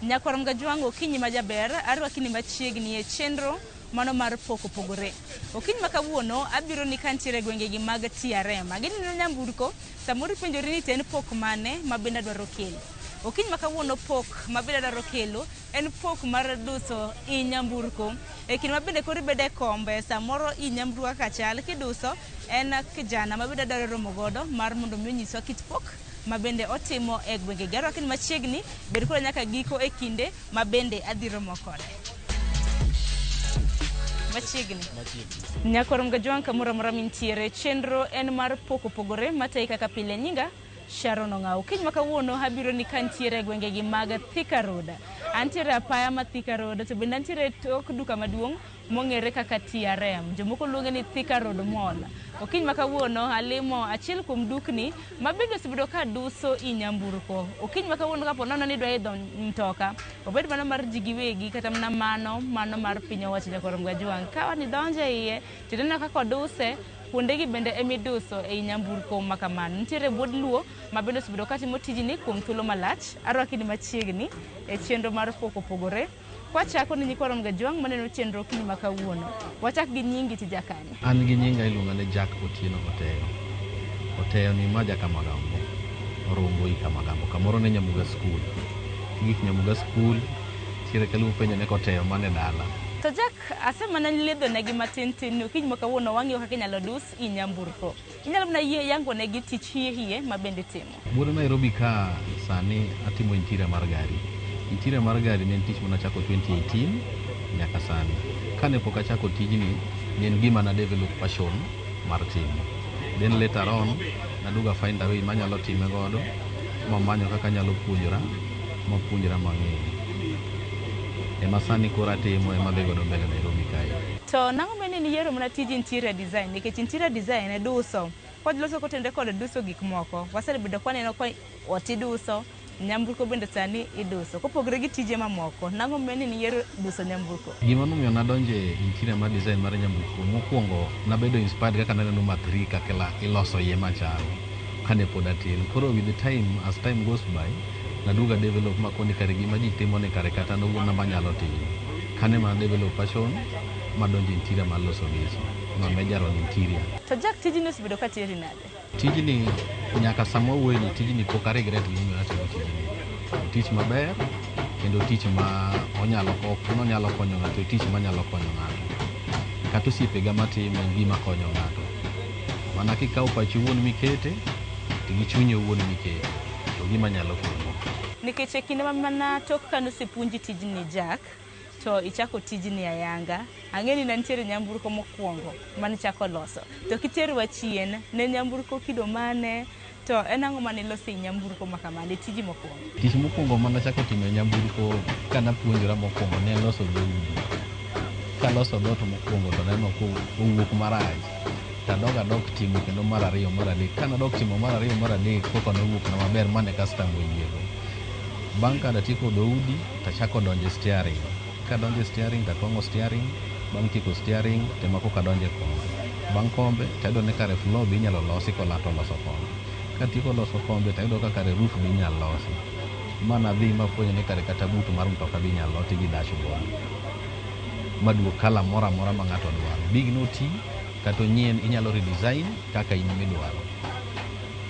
Nyakwar Mgajwang' okinyi majaber, arwakini machiegni e chenro mano mar pok opogore. Okinyi ma kawuono abiro ni kantiere gwengegi mag TRM. Agineno nyamburko, samoro ipenjori ni en pok mane ma bende adwaro kelo. Okinyi ma kawuono pok ma bende adwaro kelo en pok mar duso i nyamburko. E kinde ma bende koro ibede kombe, samoro i nyamburko kaka chal kiduso, en kijana ma bende adwaro romo godo mar mondo mi onyiswa kit pok ma bende otimo e gwengegi. Arwakini machiegni, bed koro nyaka giko e kinde ma bende adhi romo kode. Machiegni. Nyakwar Mgajwang' kamoro amora mintiere, chenro en mar pok opogore matayi kaka pile. Nyinga Sharon Ong'ao. Okinyi ma kawuono abiro ni kantiere gwengegi mag Thika Road. Antiere apaya ma Thika Road, to bende antiere tok duka maduong' mong'ere kaka TRM. Jomoko luonge ni Thika Road Mall. Okinyi ma kawuono alimo achiel kuom dukni ma bende osebedo ka duso i nyamburko. Okinyi ma kawuono kapo nono ni idwa idho mtoka, obed mano mar ji giwegi kata mano mar piny owacho. Nyakwar Mgajwang', ka wani donje iye to ineno kaka oduse, kuondegi bende emiduso e nyamburko makamano. Nitiere wuod luo ma bende osebedo katimo tijni kuom thuolo malach. Arwakini machiegni e chenro mar pok opogore. Kwachako ni Nyakwar Mgajwang' maneno chenro okinyi ma kawuono. Wachak gi nyingi tija kanye. An gi nyinga iluonga ni Jack Otieno Oteyo. Oteyo ni maja Kamagambo. Orombo i Kamagambo. Kamoro ne Nyamuga skul. Gik Nyamuga skul, tiere kaluwo penjo ne koteyo mane dala. To Jack, asemana ledho negi matin tin okinyi ma kawuono wang'iyo kaka inyalo dus i nyamburko. Inyalo mana yango negi tich hiye ma bende timo. Buore Nairobi ka sani atimo interior mar gari. Interior mar gari ne en tich mana chako 2018 nyaka sani. Kane pok achako tijni, ne en gima na develop passion mar timo. Then later on, naduga find a way manyalo time godo, mamanyo kaka nyalo puonjora mang'eyo. Ema sani kora timo ema dhi godo mbele Nairobi kae. To nang'o mene ni yiero mana tij interior design? Nikech interior design e duso. Kod loso kotende kod duso gik moko. Wasebedo kwaneno kwa otiduso, nyamburko bende sani iduso. Kopogre gi tije mamoko, nang'o mene ni yiero duso nyamburko? Gima nomiyo nadonje interior mar design mar nyamburko, mokwongo nabedo inspired kaka naneno mathri kaka iloso iye machal kane pod atin. Koro with the time, as time goes by, naduga develop makoni kare gima ji timo ne kare kata nowuona manyalo timo. Kane ma develop passion madonjo interior mar loso geche. Ma major on interior. To Jack, tijni osebedo ka tiri nade? Tijni nyaka sama wuoyi tijni pok a regret gima atimo tijni. Tich maber kendo tich ma onyalo konyo ng'ato, tich manyalo konyo ng'ato. Kata osiepega matime gima konyo ng'ato. Mana kikawo pachi wuon mikete, to gi chunyi wuon mikete, to gima nyalo konyo. Nikech e kinde mana tok kane osepuonji tijni Jack, to ichako tijni ayanga. Ang'eni ne nitiere nyamburko mokwongo mane chako loso. To kiterowa chien, ne nyamburko kido mane? To en ang'o mane iloso i nyamburko makamane, tiji mokwongo? Tich mokwongo mane achako timo e nyamburko kana puonjora mokwongo ne loso dhoudi. Kaloso dhot mokwongo to neno owuok marach. Tadok timo kendo mar ariyo mar adek. Kanadok timo mar ariyo mar adek koka nowuok na maber mane customer oyiego. Bang' kada tieko dhoudi, tachako donje steering. Kadonje steering, tatwang'o steering. Bang' tieko steering, tema koka donje kombe. Bang' kombe, tayudo ne kare floor be inyalo losi kolato loso kombe. Katieko loso kombe, tayudo ka kare roof be inyalo losi. Mana dhi mapuonjo ne kare kata butu mar mtoka be inyalo losi gi dashboard. Maduok kala mora ma ng'ato dwaro. Big noti kata nyien inyalo redesign kaka in midwaro.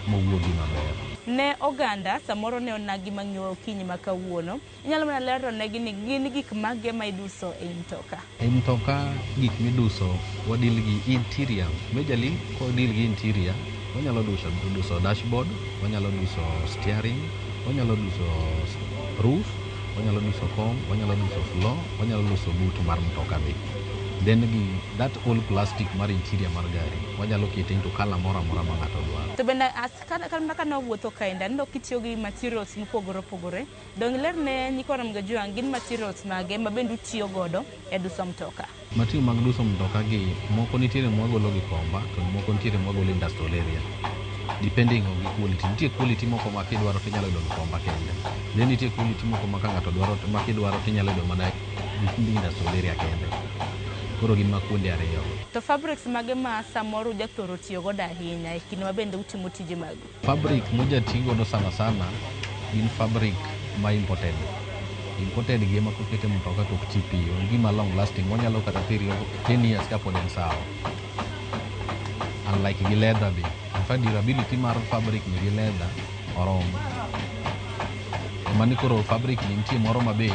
Mowuogi maber. Ne oganda samoro ne onagi mang'iewo okinyi ma kawuono. Inyalo mana lero negi ni gin gik mage ma iduso e mtoka? E mtoka gik miduso wadil gi interior. Majorly kodil gi interior, wanyalo duso dashboard, wanyalo duso steering, wanyalo duso roof, wanyalo duso kom, wanyalo duso floor, wanyalo duso boot mar mtoka be. Then that all plastic mar interior mar gari wanyalo kete into kala mora ma ng'ato dwaro. To bende ka nawuotho kaenda neno kitiyo gi materials mopogore opogore. Dong ler ne Nyakwar Mgajwang' gin materials mage ma bende utiyo godo e duso mtoka? Material mag duso mtoka gi moko nitiere mwagolo gi komba, to moko nitiere mwagolo industrial area. Depending on the quality. Nitie quality moko ma kidwaro tinyalo yudo gi komba kende. Then nitie quality moko ma ka ng'ato dwaro ma kidwaro tinyalo yudo mana gi industrial area kende. Koro gin makuonde ariyo. To fabrics mage ma samoro jathoro tiyo godo ahinya e kinde ma bende utimo tije magu? Fabric moja tiyo godo sana gin fabric ma imported. imported gi ema kokete mtoka tok TPO gima long lasting wanyalo kata 10 years kapod en sawa. Unlike gi leather be, in fact durability mar fabric ni gi leather oromo. Mani koro fabric ni nitie moro mabe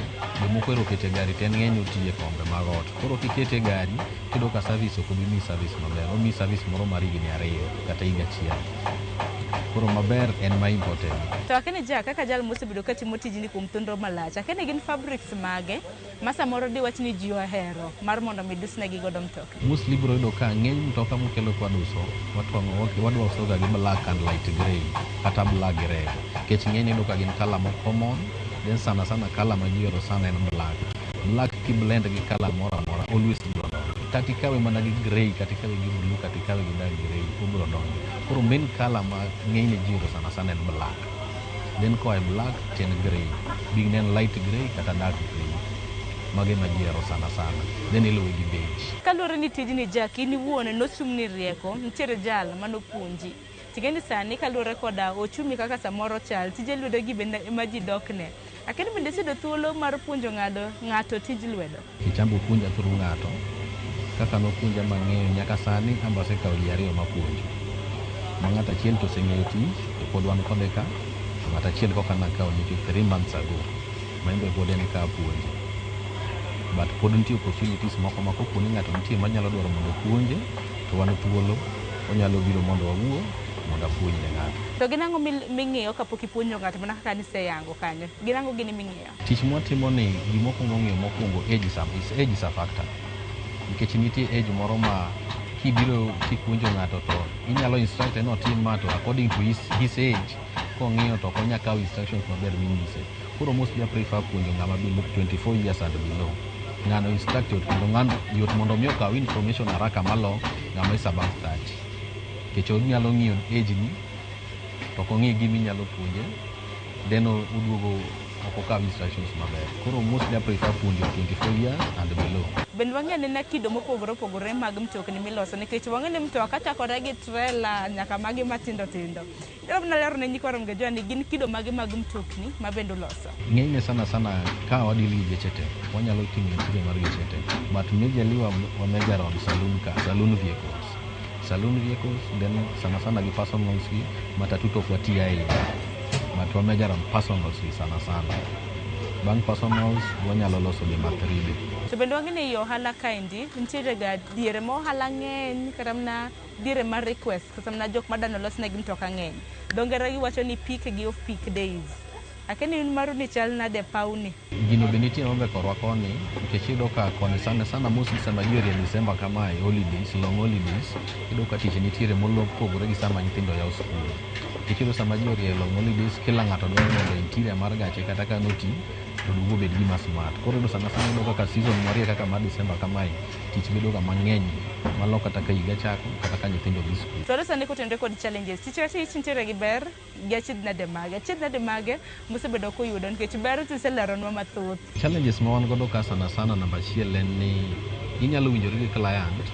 moko ero kete gari ten ng'eny otiye kombe mag ot. Koro kikete gari kido ka service ok obi mi service maber, omi service moro mar higni 2 kata higa achiel. Koro maber en ma important. To akene kaka jal mosebedo ka timo tijni kuom thuolo malach, akene gin fabrics mage ma samoro diwach ni ji ohero mar mondo mi dusnegi godo mtoka. Mostly biro yudo ka ng'eny mtoka mokelo kwa duso wadwa uso ga gi black and light grey kata black grey. Kech ng'eny yudo ka gin kala mo common, then sana kala ma ji ohero sana en black. Black ki blend gi kala moro amora always biro donjo. Kati kawe mana gi grey, kati kawe gi blue, kati kawe gi dark grey biro donjo. Koro main kala ma ng'eny ji ohero sana en black. Then ko black ten grey, big nen light grey kata dark grey. Mage ma ji ohero sana. Then iluwe gi beige. Kaluwore ni tijni Jackie ni wuone nosumni rieko, nitiere jal manopuonji. Tigeni sani kaluwore koda ochumi kaka samoro chal, tije lwedo gi bende ema ji dokne. Akeni bende sido thuolo mar puonjo ng'ato tij lwedo. Kichambo puonja thuru ng'ato, kaka nopuonja mang'eyo nyaka sani ambase kawo ji 2 mapuonjo. Ma ng'ato achiel to oseng'eyo tich, to pod wan kode ka, to ng'ato achiel koka nakawo nikech 3 months ago, ma imbe pod en ka puonjo. But pod nitie opportunities moko ma kopo ni ng'ato nitie manyalo dwaro mondo puonje, to wan thuolo, onyalo biro mondo wawuo, mondo apuonj ne ng'ato. To ginang'o ming'eyo kapok ipuonjo ng'ato mana kaka niseyango kanyo? Ginang'o gini ming'eyo? Tich mwatimo ni gimoko ng'eyo mokwongo age is a factor. Nikech nitie age moro ma kibiro kipuonjo ng'ato to inyalo instruct no tim ma to according to his age kong'iyo to konya kawo instructions maber minyise. Koro mostly I prefer puonjo ng'ama below 24 years and below. Ng'ano instructed kendo ng'ano yot mondo mi okaw information haraka malo ng'ama is above 30. Kech onyalo ng'iyo age ni to kong'i gimi nyalo puonje, then uduogo okaw instructions maber. Koro mostly I prefer puonjo 24 years and below. Bende wang'e ne kido mopogore mag mtokni miloso nikech wang'e ni mtoka chakore gi trailer nyaka magi matindo. Jalo nalero ne nyikwa Romgejwa ni gin kido mage mag mtokni ma bende uloso. Ng'enyne sana ka wadili gi geche te, wanyalo timo kido mar geche te. But majorly wa major on saloon vehicles. Saloon vehicles, then sana gi personals gi matatu to kwa TIA. But wa major on personals gi sana. Bang personals wanyalo loso gi mathribe. To bende wang'e ni ohala kaendi nitiere ga diere mo ohala ng'eny kata mana diere mar request kata mana jok madano losnegi mtoka ng'eny. Dongere giwacho ni peak gi off peak days. Akeni maru ni chal nade pauni. Gino be nitie mabe korwa koni nikech iyudo ka koni sana mostly sama jiori e December kamae holidays, long holidays, iyudo ka tich nitiere pogore gi sama nyithindo yawo skul. Ikiro sama jiori e long holidays kila ng'ato dwaro mondo interior mar gache kata ka noti to dugo bed gima smart. Koro iyudo sana iyudo kaka season marie kaka mar December kamae tich bedo ga mang'eny malo kata ka higa chako kata ka nyithindo dhi skul. To sani kotende kod challenges. Tich nitiere gi ber gi achiedh nade mage mosebedo kuyudo nikech ber tiseleronwa mathoth. Challenges ma wan godo ka sana namba achiel en ni inyalo winjori gi client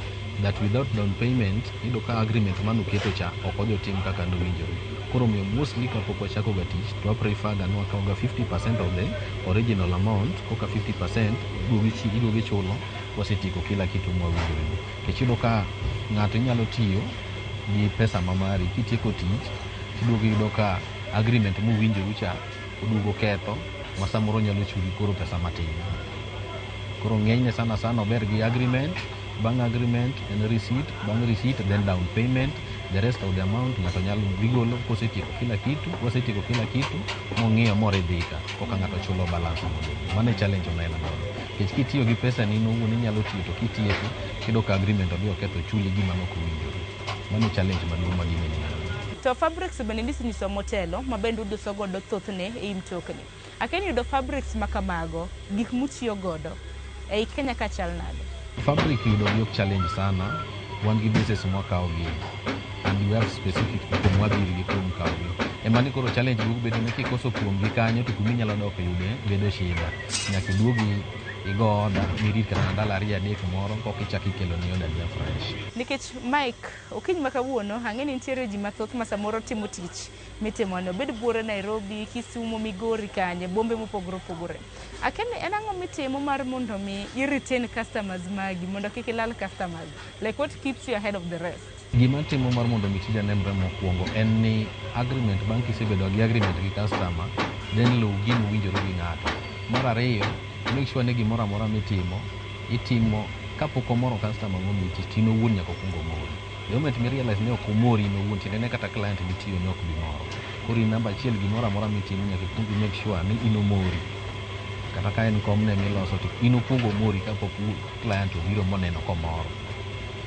that without down payment iyudo ka agreement manuketo cha ok odhi tim kaka nowinjore. Koro miyo mostly kapok wachako ga tich to prefer ga no akaw ga 50% of the original amount koka 50% iduogi chulo wasetieko kila kitu mwawinjore. Kech iyudo ka ng'ato inyalo tiyo gi pesa mamari kitieko tich iduogi yudo ka agreement muwinjoru cha uduogo ketho ma samoro nyalo chuli koro pesa matin. Koro ng'enyne sana ober gi agreement. Bang agreement and receipt, bang receipt then down payment, the rest of the amount ng'ato nyalo vigolo kosetieko kila kitu mong'iyo moridhika koka ng'ato chulo balance modong'. Mano challenge oneno godo. Kech kitiyo gi pesa ni owuon inyalo tiyo to kitieko kido ka agreement odhi oketho chuli gima nok owinjore. Mano challenge maduong' ma gini. To fabrics bende niso motelo ma bende uduso godo thothne e mtokni. Akeni yudo fabrics makamago gik mutiyo godo ei Kenya ka chal nade? Fabric yudo yok challenge sana. Wan gi bases mwakawogi and we have specific people mwadhiri gi kuom kawogi. Emani koro challenge duogo bedo ni kikoso kuom gi kanyo to kumi nyalo dok yude bedo shida. Nyaka duogi igo oda mirit kata ndalo 2-3 moro kok ichako ikelo ni oda dia fresh. Nikech Mike, okiny ma kawuono ang'e ni nitiere ji mathoth ma samoro timo tich mitimono, bed buore Nairobi, Kisumu, Migori kanye, bombe mopogore opogore. Akene en ang'o mitimo mar mondo mi i-retain customers magi mondo kik ilal customers? Like what keeps you ahead of the rest? Gima timo mar mondo mi tija nemre mokwongo en ni agreement bang' kisebedo gi agreement gi customer, then luw gima winjore gi ng'ato. Mar ariyo, make sure ni gimoro amora itimo kapok omoro customer momiti tino wuon nyaka kungo mori. The moment mi realize ni ok omori no wuon tinene kata client mitiyo ni ok bi moro. Koro namba achiel gimoro amora mitimo nyaka kungi make sure ni ino mori. Kata ka en kom ne miloso to ino kungo mori kapok client obiro moneno komoro.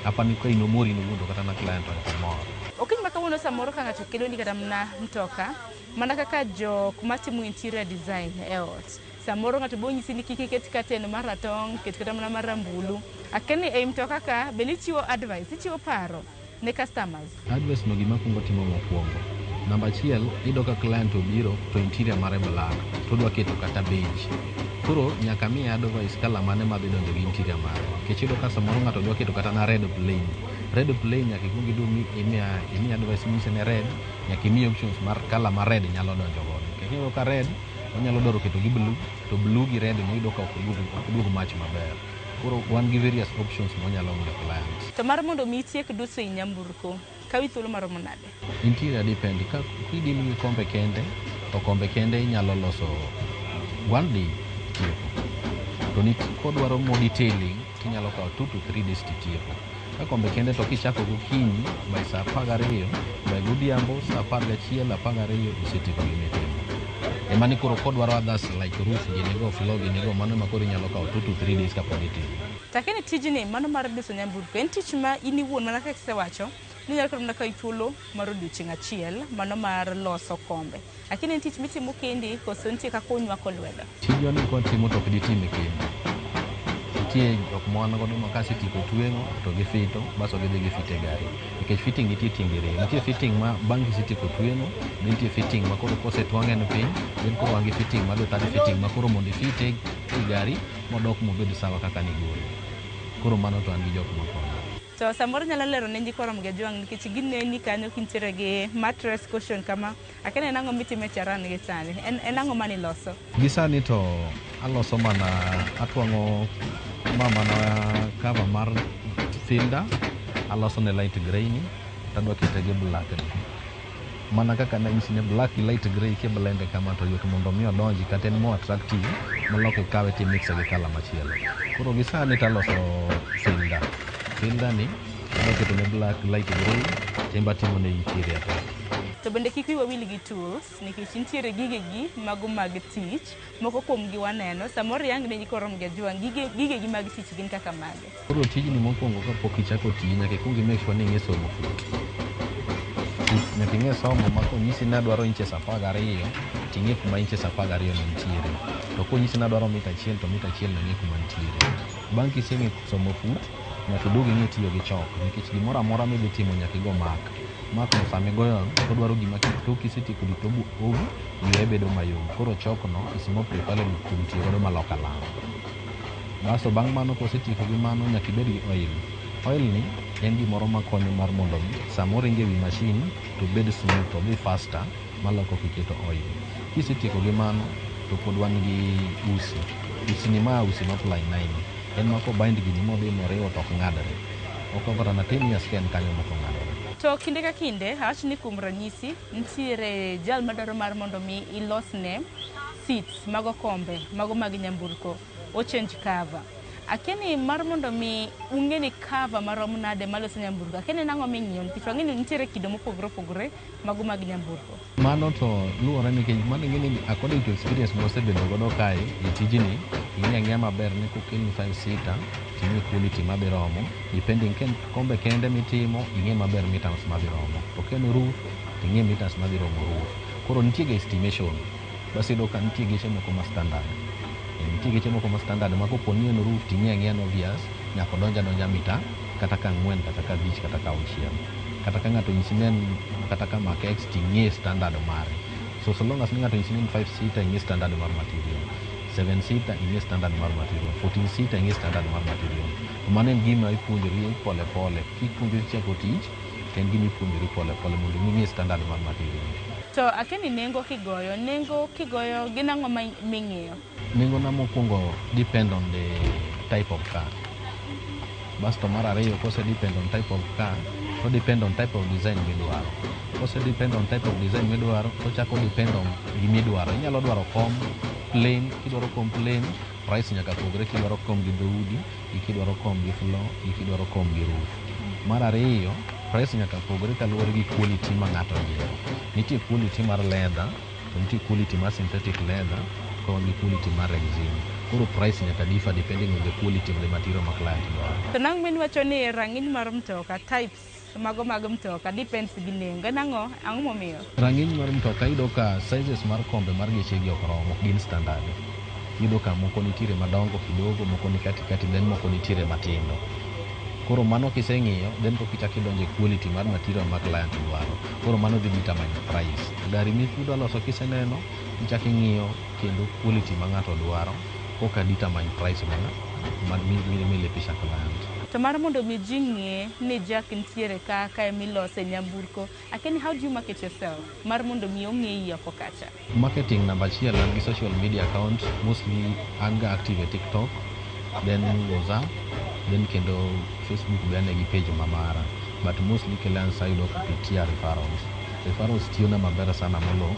Apani ka ino mori no wuon kata na client komoro. Okiny ma kawuono samoro ka ng'ato kelo ni kata mna mtoka, mana kaka jok matimo interior design e ot. Samoro ng'ato bo nyisi ni kik iket curtain mar ratong, ket kata mana mar rambulu. Akeni e mtoka ka be nichiwo advice, ichiwo paro ne customers. Advice no gima kungo timo mokwongo. Namba achiel, ido ka client obiro to interior mare black, to dwa keto kata beige. Koro nyaka mi advice kala mane madhi donjo gi interior mare. Kech ido ka samoro ng'ato dwa keto kata na red plain. Red plain nyaka ikungi du imi advice mise ne red, nyaka imi options mar kala ma red nyalo donjo godo. Kech ido ka red, onyalo dwaro keto gi blue, to blue gi red no ido ka ok duogo match maber. Koro wan gi various options monyalo miyo clients. To mar mondo mi itiek duso i nyamburko, kawi thuolo maromo nade? Interior depend. Ka idin gi kombe kende, to kombe kende inyalo loso one day tieko. To ni kodwaro mo detailing, tinyalo kawo 2 to 3 days tieko. Ka kombe kende to kichako gokinyi, by saa 12, by godhiambo saa 11, 12 isetieko gimitimo. Emani koro kodwaro others like roof ginigo, floor ginigo, mano ma koro inyalo kawo 2 to 3 days kapod itimo. Takeni tijni mano mar duso nyamburko en tich ma in iwuon mana kaka isewacho ni nyalo kata kawo thuolo mar odiochieng' achiel mano mar loso kombe. Lakini en tich mitimo kendi koso nitie kaka onywako lwedo? Tijni kwatimo to ok ditime kendi. Nitie jok mwan godo ma kasetieko tweng'o to gifito, baso gidhi gifite gari. Nikech fitting nitie tienge ariyo. Nitie fitting ma bang' kisetieko tweng'o, nitie fitting ma koro kosetwang'e ni piny, then koro wan gi fitting ma third fitting ma koro mondo ifite e gari modok mobed sawa kaka nigolo. Koro mano to an gi jok makonyo. To samoro nyalo lero ne ji korom ga jwang' nikech gineni kanyo kintiere gi mattress cushion kama. Akene en ang'o mitime charan gi sani? En ang'o mani loso? Gi sani to aloso mana atwang'o mana cover mar Fielder, aloso ne light grey ni, tadwa kete gi black ni. Mana kaka na nyisi ne black gi light grey ke blende kama to yot mondo mi odonji kata en more attractive moloke kawe ti mix gi kala machielo. Koro gi sani taloso Fielder ni, tadwa keto ne black light grey, timba timo ne interior to. To bende kik wiwa wil gi tools nikech nitiere gigegi mago mag tich, moko kuom gi waneno, samoro yang ne korom ga jwang' gigegi mag tich gin kaka mage. Koro tijni mokwongo kapok ichako tiyi nyaka ikwongi make sure ni ing'e somo fut. Nyaka ing'e somo ma konyisi ni adwaro inches 12, ting'e kuma inches 12 no nitiere. To konyisi ni adwaro mita 1 to mita 1 no ng'e kuma nitiere. Bang' kiseng'e somo fut, nyaka idog ing'e tiyo gi chok, nikech gimoro amora midhi timo nyaka igo mark. Mark no sami goyo, odwaro gima tok kisetieko dito ogu, ywe bedo mayom. Koro chok no is more preferred kuom tiyo godo malok alama. Baso bang' mano kosetieko gi mano nyaka ibed gi oil. Oil ni en gimoro makonyo mar mondo samoro ringe wi machine to bed smooth, to dhi faster maloko kiketo oil. Kisetieko gi mano to pod wan gi usi. Usi ni ma usi ma ply 9. En mako bind gini modhi moriwo to ok ng'adre. Ok kata na tin scan kanyo moko ng'adre. To kinde ka kinde, awach ni kuom ranyisi, nitiere jal madwaro mar mondo mi ilosne seats mago kombe, mago mag nyamburko, o change cover. Akeni mar mondo mi ung'e ni cover marom nade maloso nyamburko, akeni nang'o ming'iyo nikech wang'eni nitiere kido mopogore opogore mago mag nyamburko. Mano to luwore nikech mano ing'e ni according to experience mosebedo godo kae e tijni, ing'e ang'eya maber ni kokelni 5-seater, ting'e quality madhi romo, depending ken kombe kende mitimo, ing'e maber meters madhi romo. To ken roof, ting'e meters madhi romo roof. Koro nitie ga estimation, basi do ka nitie geche moko ma standard. Nitie geche moko ma standard ma kopo ni en roof ting'e ang'eya no obvious, nyaka donja mita kata ka 4 kata ka 5 kata ka 6. Kata ka ng'ato nyisi nen kata ka Mark X ting'e standard mare. So long as ng'ato nyisi nen 5-seater ing'e standard mar material. 7 seater ing'e standard mar material, 14 seater ing'e standard mar material. Mano en gima ipuonjori pole pole, kipuonjori chako tich, en gima ipuonjori pole pole mondo ing'e standard mar material. To akeni nengo kigoyo gin ang'o ming'iyo? Nengo na mokwongo depend on the type of car. Basto mar ariyo kose depend on type of car, to depend on type of design midwaro. Kose depend on type of design midwaro, to chako depend on gimidwaro. Inyalo dwaro kom plain, kidwaro kom plain, price nyaka pogre kidwaro kom gi dhoudi, kidwaro kom gi floor, kidwaro kom gi roof. Mar ariyo, price nyaka pogre kaluwore gi quality ma ng'ato nyieo. Nitie quality mar leather, to nitie quality mar synthetic leather, kod quality mar resin. Koro price nyaka differ depending on the quality of the material ma client dwaro. To nang' minwacho ni rang'iny mar mtoka, types mago mag mtoka depends gi nengo. Ang'o momiyo? Rang'iny mar mtoka iyudo ka sizes mar kombe mar gechegi ok romo, ok gin standard. Iyudo ka moko nitiere madongo kidogo, moko ni katikati, then moko nitiere matindo. Koro mano kiseng'iyo, then kokichak idonjo e quality mar material ma client dwaro. Koro mano dhi determine price. Gari midwa loso kiseneno, ichak ing'iyo kendo quality ma ng'ato dwaro, koka determine price milipisha client. To mar mondo mi ji ng'e ni Jack nitiere kaka emilose nyamburko, akeni how do you market yourself? Mar mondo mi ong'e oko kacha. Marketing number achiel an gi social media account, mostly an ga active e TikTok, then WhatsApp, then kendo Facebook be ane gi page mamara, but mostly clients ayudo kupitia referrals. Referrals tiyona maber sana molo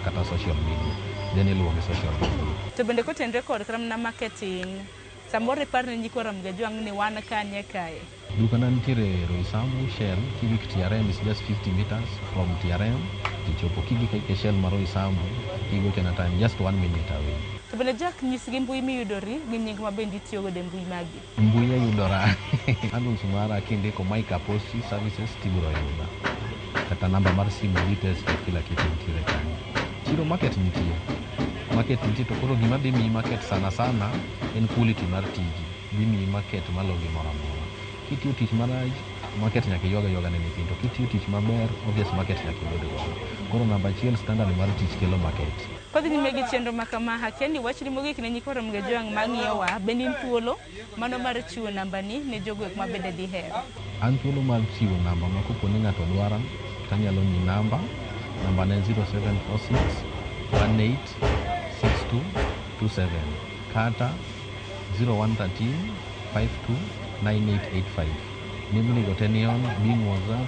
kata social media, then iluwo gi social media. To bende kotenre kod kramna marketing, samoro iparne nyikwa Ramga Jwang' ni wan kanye kae? Dukana nitiere Roysambu Shell, kigik TRM is just 50 meters from TRM, tichopo kigik e Shell ma Roysambu, kigocho na time just 1 minute away. To bende Jack nyisgi mbui miyudori gi nying ma bende itiyogo e mbui magi? Mbui yudora handles mara kindiko Mike Apostle Services tibiro yuda, kata namba mar simu details to kila kitu nitiere kanyo. Chiro market nitie to koro gima dhi miyi market sana en quality mar tiji. Dhi miyi market malo gimoro amora. Kitiyo tich marach, market nyaka ywaga ne nyithindo. To kitiyo tich maber, obvious market nyaka yud godo. Koro namba achiel standard mar tich kelo market. Kodhi nyime gi chenro ma kama, akia wachni mogik ne nyikwa Ramga Jwang' mang'iyowa, bende in thuolo mano mar chiwo nambani ne jogo ma bende dihero? An thuolo mar chiwo namba ma kopo ni ng'ato dwaro, tanyalo nyi namba ne 0746 18 6227 kata 0113 52 9885. Nimni gote ni on, being WhatsApp,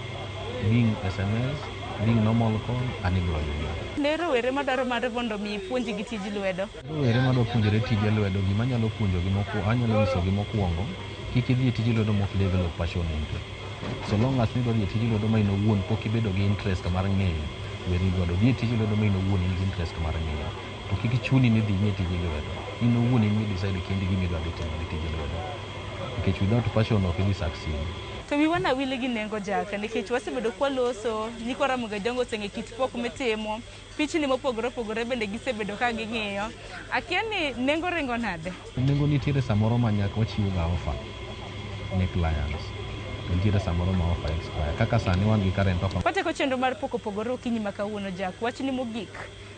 being SMS, being normal call, anibro yudo. Ne rowere madwaro mar mondo mi puonji gi tij lwedo? Rowere madwaro puonjore tije lwedo, gima nyalo puonjogi anyalo nyisogi mokwongo, kik idhi e tij lwedo mok develop passion into. So long as nidwaro e tij lwedo ma in owuon pok ibedo gi interest mar ng'eyo, weri dwaro dhi e tij lwedo ma in owuon in gi interest mar ng'eyo. To kik chuni ni dhi ng'e tij lwedo. In owuon in decide kendi gima idwaro timo gi tij lwedo. Nikech without passion ok idhi succeed. To wi wana wile gi nengo Jack, nikech wasebedo kwa loso, nyikwa Ramga Jwang' oseng'e kit pok mitimo, pichni mopogore opogore bende gisebedo ka ging'iyo. Akia ni nengo ringo nade? Nengo nitiere samoro ma nyaka wachiwo ga offer ne clients. Nitiere samoro ma offer expire. Kaka sani wan gi current offer. Pateko chenro mar pok opogore okinyi ma kawuono Jack, wachni mogik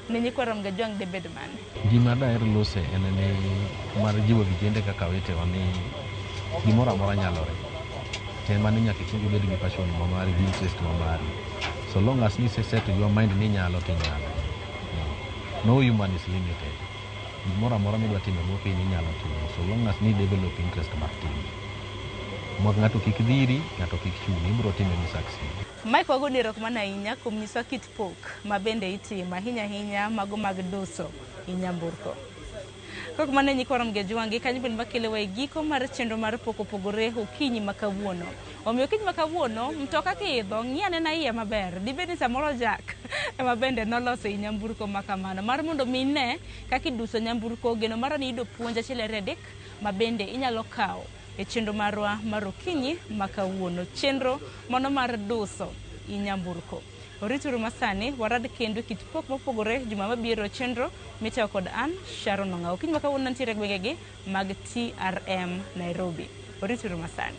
ne nyikwa Ramga Jwang' debed mane? Gima daher lose en ni mar jiwo vijende kaka wetewa ni gimoro amora nyalore. Tema ni nyaka ichungo bed gi passion ma mari, gi interest ma mari. So long as ni set your mind ni nyalo tinyalo. No human is limited. Gimoro amora midwa timo mopi ni nyalo timo. So long as ni develop interest mar timo. Ng'ato kik dhiri, ng'ato kik chuni, ibro time ni succeed. Mike wago ni erokamano ahinya kuom nyiso kit pok ma bende itimo ahinya mago mag duso i nyamburko. Kok mane nyikwa Ramga Jwang' kanyo bende makelewa e giko mar chenro mar pok opogore okinyi ma kawuono. Omiyo okinyi ma kawuono mtoka kiidho ng'i anena iye maber. Dibed ni samoro Jack ema bende noloso i nyamburko ma kamano. Mar mondo mi ne kaka iduso nyamburko, geno mara ni yudo puonj achiel ariyo adek ma bende inyalo kawo e chenro marwa mar okinyi ma kawuono. Chenro mano mar duso i nyamburko. Orituru masani, warad kendo kit pok mopogore juma mabiro chenro mitayo kod an Sharon Ong'ao. Okinyi ma kawuono nitiere gwengegi mag TRM Nairobi. Orituru masani.